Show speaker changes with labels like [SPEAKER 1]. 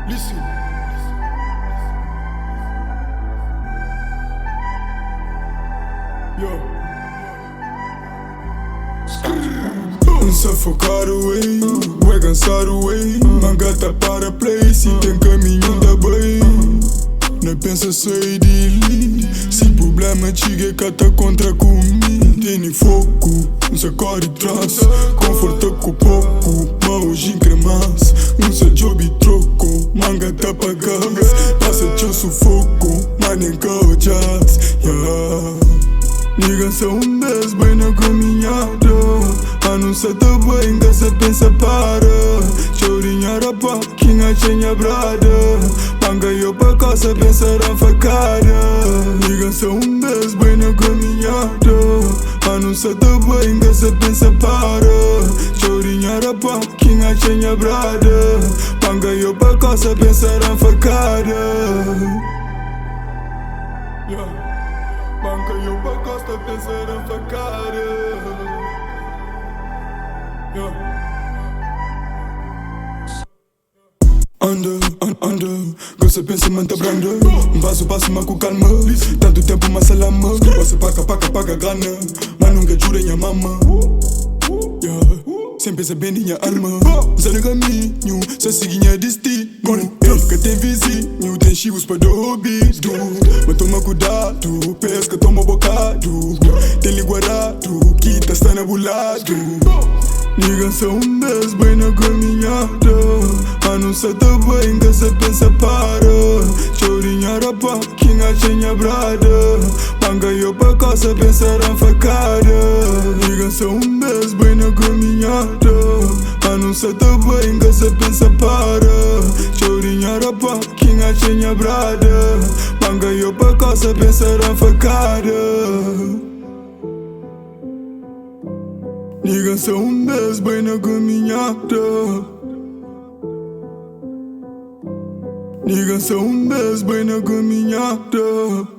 [SPEAKER 1] Listen. Yo. Sufocado, ei, bué cansado, ei. Manga tá para play, se tem caminho da bem. Não pensa sair de ali. Se problema chega, cata contra comigo. Tem foco, usa cor e traço. Conforta com pouco, mas encremas. Usa job e troco, manga tá pra gás. Passa teu sufoco, mas nem cau jazz. Niggas são das bem na caminhada. A não ser tão bem, ainda se pensa para. Chorinha rapa, quem achenha brada. Manga eu pra casa, pensar a facada. Niggas são das bem na caminhada. A não ser tão bem, ainda se pensa para. Chorinha rapa, quem achenha brada. Manga eu pra casa, pensar a facada. Banca eu pra costa pensar em facada. Anda, gosta pensamento branda. Passo, mas com calma. Tanto tempo, mas salama. Você paga gana. Mas nunca jura minha mama. Sem pensar bem minha alma. Zero caminho, só seguinha destino. Que tem vizinho, tem chivos para dobis. Mas toma cuidado, pesca toma bocado. Tem liguarado, que tá está nabulado. Niggas são das bem na caminhada. A não ser tão bem, que se pensa para. Chorinha rapa, quem achenha brada. Manga eu pra casa, pensar em facada. Niggas são das bem na caminhada. A não ser tão bem, que se pensa para. Chorinha rapa, quem achenha brada. Manga eu pra casa, pensar em facada. Niggas são das bem na caminhada. Niggas são das bem na caminhada.